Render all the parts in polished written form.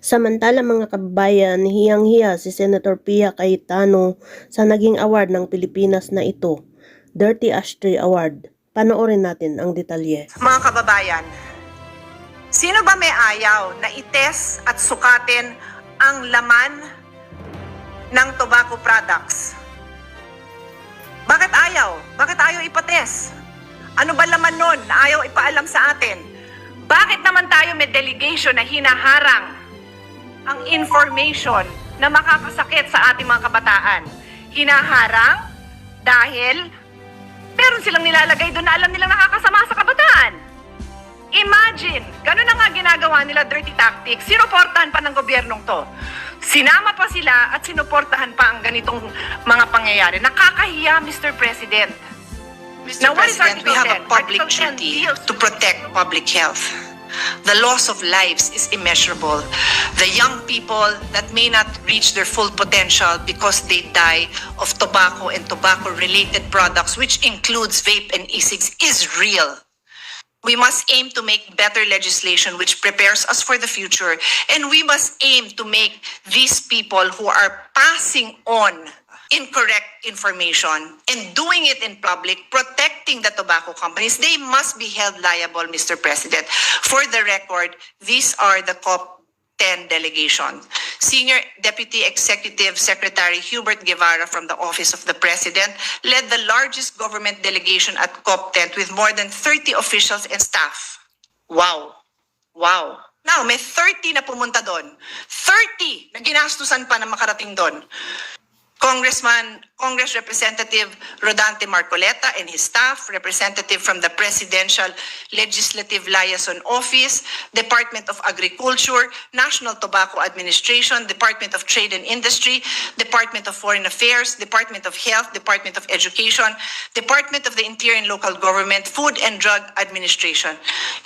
Samantala mga kababayan, hiyang-hiya si Senator Pia Cayetano sa naging award ng Pilipinas na ito, Dirty Ashtray Award. Panoorin natin ang detalye. Mga kababayan, sino ba may ayaw na ites at sukatin ang laman ng tobacco products? Bakit ayaw? Bakit ayaw ipates? Ano ba laman nun na ayaw ipaalam sa atin? Bakit naman tayo may delegation na hinaharang ang information na makakasakit sa ating mga kabataan? Hinaharang dahil meron silang nilalagay doon na alam nilang nakakasama sa kabataan. Imagine, ganun na nga ginagawa nila, dirty tactics. Sinuportahan pa ng gobyernong to. Sinama pa sila at sinuportahan pa ang ganitong mga pangyayari. Nakakahiya, Mr. President. Mr. President, we have a public duty to protect public health. The loss of lives is immeasurable. The young people that may not reach their full potential because they die of tobacco and tobacco-related products, which includes vape and e-cigs, is real. We must aim to make better legislation which prepares us for the future, and we must aim to make these people who are passing on incorrect information and doing it in public, protecting the tobacco companies, they must be held liable, Mr. President. For the record, these are the COP10 delegation. Senior Deputy Executive Secretary Hubert Guevara from the Office of the President led the largest government delegation at COP10 with more than 30 officials and staff. Wow! Wow! Now, may 30 na pumunta doon. 30 na ginastusan pa na makarating doon. Congress Representative Rodante Marcoleta and his staff, representative from the Presidential Legislative Liaison Office, Department of Agriculture, National Tobacco Administration, Department of Trade and Industry, Department of Foreign Affairs, Department of Health, Department of Education, Department of the Interior and Local Government, Food and Drug Administration.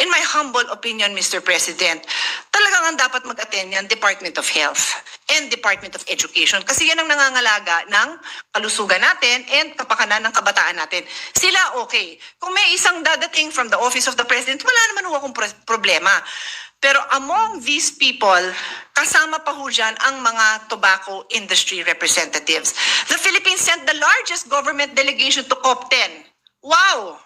In my humble opinion, Mr. President, talagang ang dapat mag-attend yan, Department of Health and Department of Education, kasi yan ang nangangalaga ng kalusugan natin and kapakanan ng kabataan natin. Sila okay. Kung may isang dadating from the Office of the President, wala naman ho akong problema. Pero among these people, kasama pa ho dyan ang mga tobacco industry representatives. The Philippines sent the largest government delegation to COP10. Wow!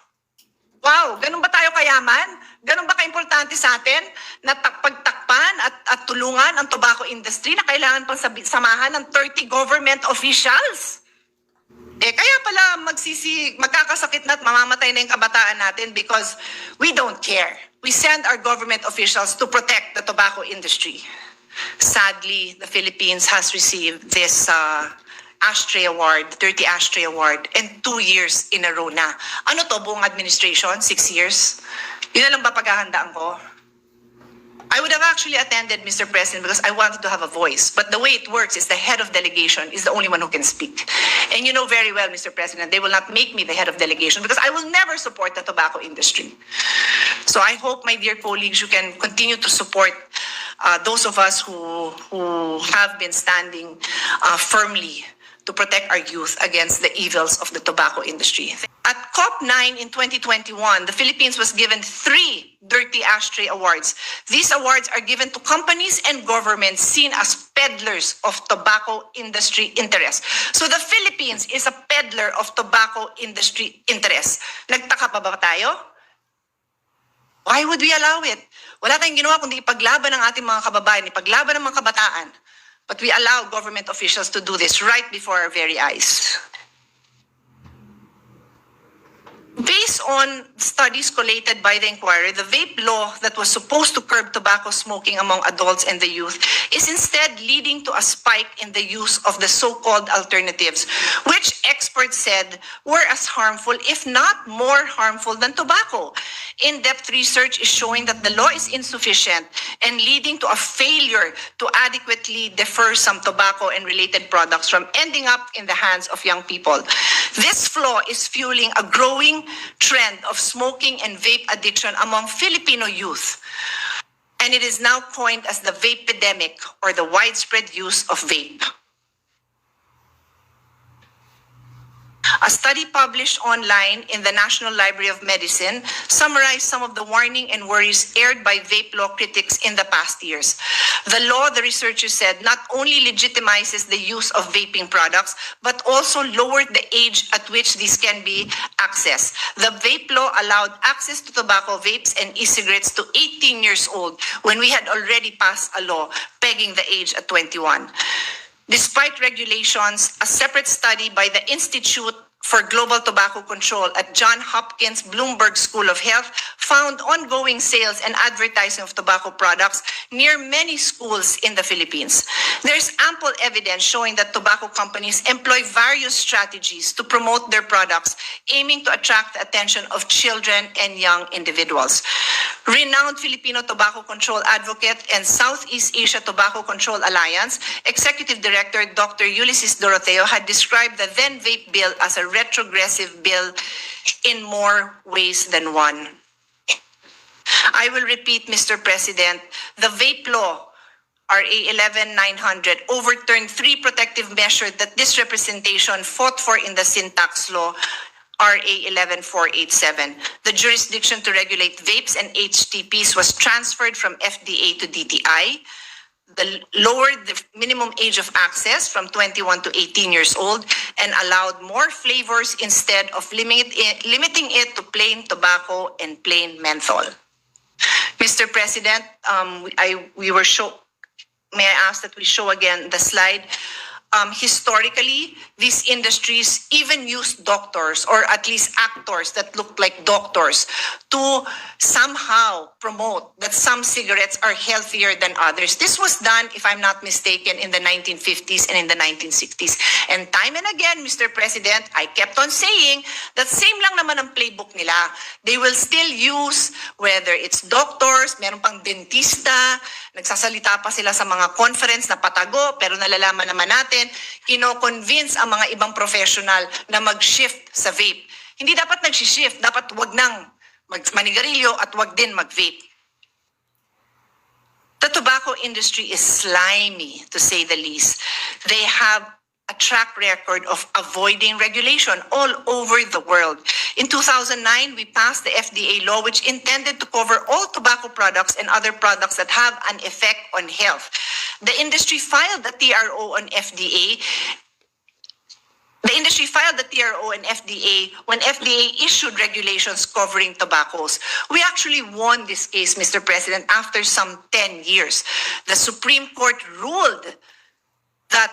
Wow, ganun ba tayo kayaman? Ganun ba kaimportante sa atin na pagtakpan at tulungan ang tobacco industry na kailangan pang samahan ng 30 government officials? Kaya pala magkakasakit na at mamamatay na yung kabataan natin because we don't care. We send our government officials to protect the tobacco industry. Sadly, the Philippines has received this Ashtray Award, 30 Ashtray Award, and 2 years in a row na. Ano to, buong administration? 6 years? Yun na lang ba paghahandaan ko? I would have actually attended, Mr. President, because I wanted to have a voice. But the way it works is the head of delegation is the only one who can speak. And you know very well, Mr. President, they will not make me the head of delegation because I will never support the tobacco industry. So I hope, my dear colleagues, you can continue to support those of us who have been standing firmly to protect our youth against the evils of the tobacco industry. At COP9 in 2021, the Philippines was given 3 Dirty Ashtray Awards. These awards are given to companies and governments seen as peddlers of tobacco industry interests. So the Philippines is a peddler of tobacco industry interests. Nagtaka pa ba tayo? Why would we allow it? Wala tayong ginawa kundi ipaglaban ng ating mga kababayan, ipaglaban ng mga kabataan. But we allow government officials to do this right before our very eyes. Based on studies collated by the inquiry, the vape law that was supposed to curb tobacco smoking among adults and the youth is instead leading to a spike in the use of the so-called alternatives, which experts said were as harmful, if not more harmful, than tobacco. In-depth research is showing that the law is insufficient and leading to a failure to adequately deter some tobacco and related products from ending up in the hands of young people. This flaw is fueling a growing trend of smoking and vape addiction among Filipino youth. And it is now coined as the vape epidemic, or the widespread use of vape. A study published online in the National Library of Medicine summarized some of the warning and worries aired by vape law critics in the past years. The law, the researchers said, not only legitimizes the use of vaping products, but also lowered the age at which these can be accessed. The vape law allowed access to tobacco vapes and e-cigarettes to 18 years old when we had already passed a law pegging the age at 21. Despite regulations, a separate study by the Institute for Global Tobacco Control at Johns Hopkins Bloomberg School of Health found ongoing sales and advertising of tobacco products near many schools in the Philippines. There's ample evidence showing that tobacco companies employ various strategies to promote their products, aiming to attract the attention of children and young individuals. Renowned Filipino tobacco control advocate and Southeast Asia Tobacco Control Alliance Executive Director Dr. Ulysses Doroteo had described the then vape bill as a retrogressive bill in more ways than one. I will repeat, Mr. President, the vape law, RA 11900, overturned 3 protective measures that this representation fought for in the Sin Tax Law, RA 11487. The jurisdiction to regulate vapes and HTPs was transferred from FDA to DTI. Lowered the minimum age of access from 21 to 18 years old and allowed more flavors instead of limiting it to plain tobacco and plain menthol. Mr. President, may I ask that we show again the slide? Historically, these industries even use doctors or at least actors that look like doctors to somehow promote that some cigarettes are healthier than others. This was done, if I'm not mistaken, in the 1950s and in the 1960s. And time and again, Mr. President, I kept on saying that same lang naman ang playbook nila. They will still use, whether it's doctors, meron pang dentista, nagsasalita pa sila sa mga conference na patago, pero nalalaman naman natin, kino-convince ang mga ibang professional na mag-shift sa vape. Hindi dapat nag-shift, dapat wag nang manigarilyo at wag din mag-vape. The tobacco industry is slimy, to say the least. They have a track record of avoiding regulation all over the world. In 2009, we passed the FDA law, which intended to cover all tobacco products and other products that have an effect on health. The industry filed the TRO on FDA. The industry filed the TRO and FDA when FDA issued regulations covering tobaccos. We actually won this case, Mr. President, after some 10 years. The Supreme Court ruled that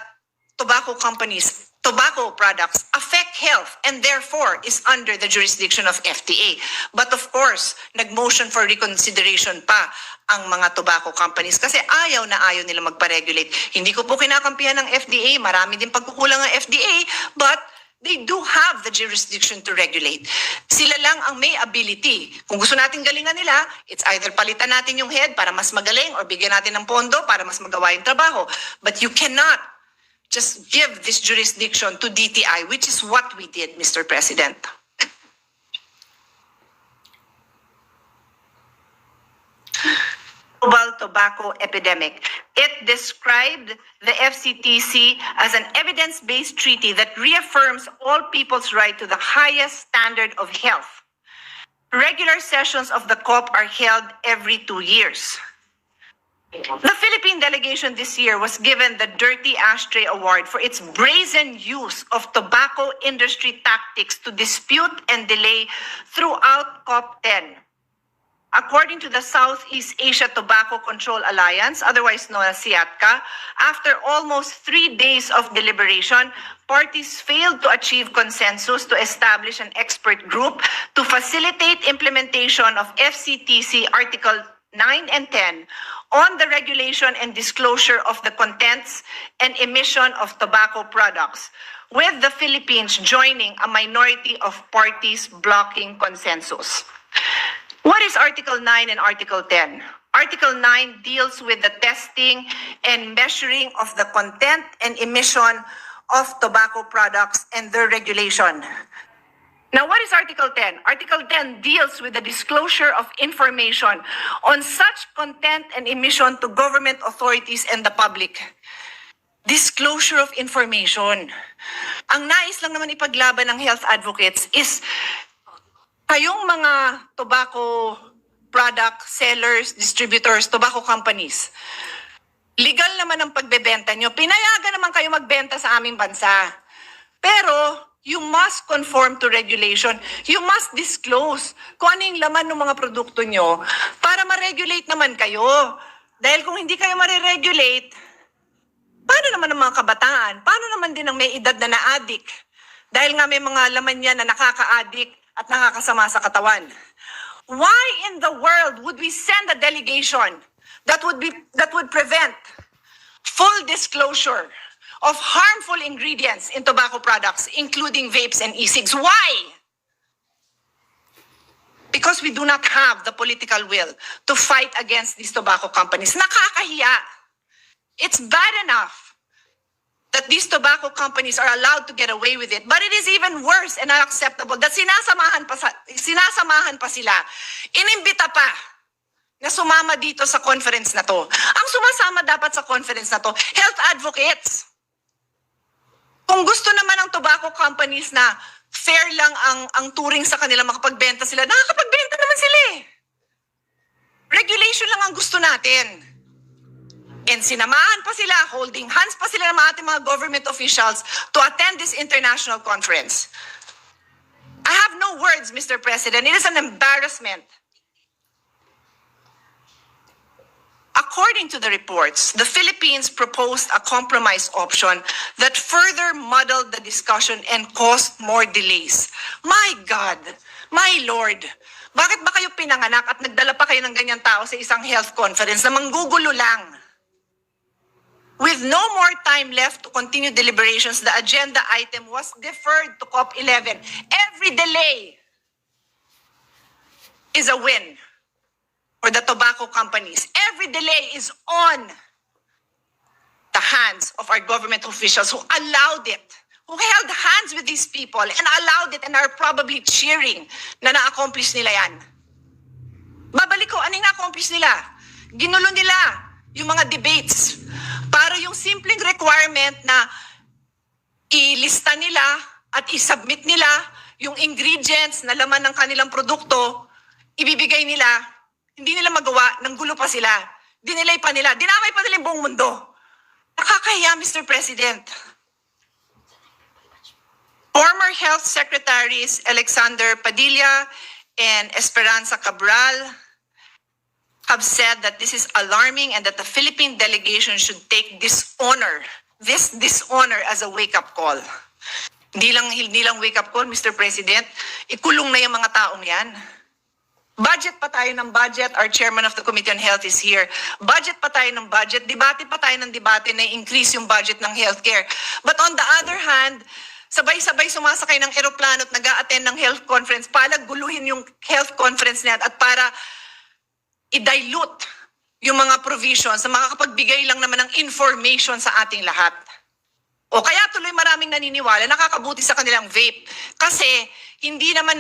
tobacco products affect health and therefore is under the jurisdiction of FDA. But of course, nag-motion for reconsideration pa ang mga tobacco companies kasi ayaw nila magpa-regulate. Hindi ko po kinakampihan ng FDA, marami din pagkukulang ng FDA, but they do have the jurisdiction to regulate. Sila lang ang may ability. Kung gusto natin galingan nila, it's either palitan natin yung head para mas magaling or bigyan natin ng pondo para mas magawa yung trabaho. But you cannot just give this jurisdiction to DTI, which is what we did, Mr. President. Global tobacco epidemic. It described the FCTC as an evidence-based treaty that reaffirms all people's right to the highest standard of health. Regular sessions of the COP are held every 2 years. The Philippine delegation this year was given the Dirty Ashtray Award for its brazen use of tobacco industry tactics to dispute and delay throughout COP10. According to the Southeast Asia Tobacco Control Alliance, otherwise known as SIATCA, after almost 3 days of deliberation, parties failed to achieve consensus to establish an expert group to facilitate implementation of FCTC Article 9 and 10 on the regulation and disclosure of the contents and emission of tobacco products, with the Philippines joining a minority of parties blocking consensus. What is Article 9 and Article 10? Article 9 deals with the testing and measuring of the content and emission of tobacco products and their regulation. Now, what is Article 10? Article 10 deals with the disclosure of information on such content and emission to government authorities and the public. Disclosure of information. Ang nais lang naman ipaglaban ng health advocates is kayong mga tobacco product sellers, distributors, tobacco companies. Legal naman ang pagbebenta nyo. Pinayagan naman kayo magbenta sa aming bansa. Pero, you must conform to regulation. You must disclose kung ano yung laman ng mga produkto nyo para ma-regulate naman kayo. Dahil kung hindi kayo ma-regulate, paano naman ang mga kabataan? Paano naman din ang may edad na na-addict? Dahil nga may mga laman yan na nakaka-addict at nakakasama sa katawan. Why in the world would we send a delegation that would prevent full disclosure of harmful ingredients in tobacco products, including vapes and e-cigs? Why? Because we do not have the political will to fight against these tobacco companies. Nakakahiya. It's bad enough that these tobacco companies are allowed to get away with it. But it is even worse and unacceptable that sinasamahan pa sila. Inimbita pa na sumama dito sa conference na to. Ang sumasama dapat sa conference na to, health advocates. Kung gusto naman ng tobacco companies na fair lang ang turing sa kanila, makapagbenta sila, nakakapagbenta naman sila eh. Regulation lang ang gusto natin. And sinamahan pa sila, holding hands pa sila ng ating mga government officials to attend this international conference. I have no words, Mr. President. It is an embarrassment. According to the reports, the Philippines proposed a compromise option that further muddled the discussion and caused more delays. My God, my Lord, bakit ba kayo pinanganak at nagdala pa kayo ng ganyan tao sa isang health conference na manggugulo lang? With no more time left to continue deliberations, the agenda item was deferred to COP11. Every delay is a win for the tobacco companies. Every delay is on the hands of our government officials who allowed it, who held hands with these people and allowed it and are probably cheering na na-accomplish nila yan. Babalik ko, ano yung na-accomplish nila? Ginulo nila yung mga debates para yung simpleng requirement na ilista nila at isubmit nila yung ingredients na laman ng kanilang produkto, ibibigay nila, hindi nila magawa, nanggulo pa sila, dinelay pa nila, dinamay pa nila yung buong mundo. Nakakahiya, Mr. President. Former Health Secretaries Alexander Padilla and Esperanza Cabral have said that this is alarming and that the Philippine delegation should take this dishonor as a wake-up call. Hindi lang wake-up call, Mr. President. Ikulong na yung mga taong yan. Budget pa tayo ng budget. Our chairman of the Committee on Health is here. Budget pa tayo ng budget. Debate pa tayo ng debate na increase yung budget ng healthcare. But on the other hand, sabay-sabay sumasakay ng eroplano at nag-a-attend ng health conference para guluhin yung health conference na yan at para i-dilute yung mga provisions na makakapagbigay lang naman ng information sa ating lahat. O kaya tuloy maraming naniniwala, nakakabuti sa kanilang vape. Kasi hindi naman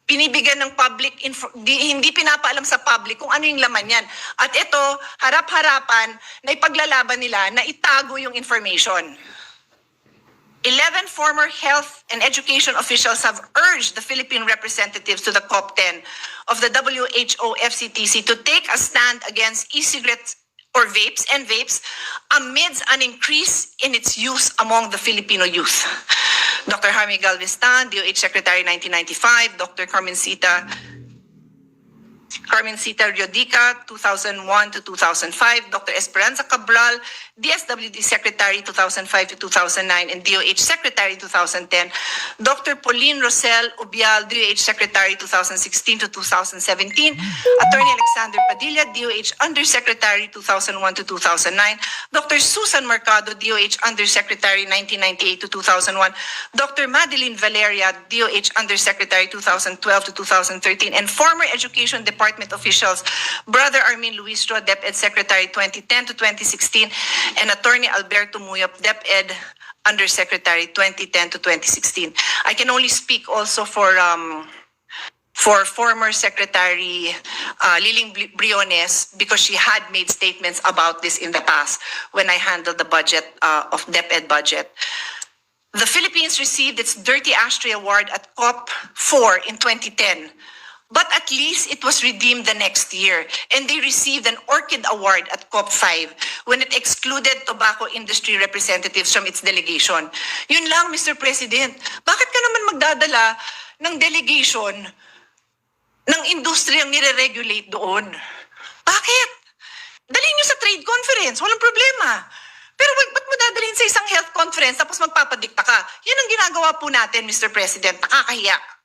binibigyan ng public, hindi pinapaalam sa public kung ano yung laman yan. At ito, harap-harapan na ipaglalaban nila na itago yung information. 11 former health and education officials have urged the Philippine representatives to the COP10 of the WHO FCTC to take a stand against e-cigarettes or vapes amidst an increase in its use among the Filipino youth. Dr. Jaime Galvestan, DOH Secretary 1995, Dr. Carmencita Riodica, 2001 to 2005, Dr. Esperanza Cabral, DSWD Secretary 2005 to 2009, and DOH Secretary 2010, Dr. Pauline Rosel Ubial, DOH Secretary 2016 to 2017, Attorney Alexander Padilla, DOH Undersecretary 2001 to 2009, Dr. Susan Mercado, DOH Undersecretary 1998 to 2001, Dr. Madeline Valeria, DOH Undersecretary 2012 to 2013, and former Education Department officials, Brother Armin Luistro, DepEd Secretary 2010 to 2016, and Attorney Alberto Muyop, DepEd Undersecretary 2010 to 2016. I can only speak also for former Secretary Liling Briones because she had made statements about this in the past when I handled the budget of DepEd budget. The Philippines received its Dirty Ashtray Award at COP4 in 2010. But at least it was redeemed the next year, and they received an Orchid Award at COP5 when it excluded tobacco industry representatives from its delegation. Yun lang, Mr. President. Bakit ka naman magdadala ng delegation ng industriyang nire-regulate doon? Bakit? Dalhin nyo sa trade conference, walang problema. Pero ba't mo dadalhin sa isang health conference tapos magpapadikta ka? Yan ang ginagawa po natin, Mr. President. Nakakahiya.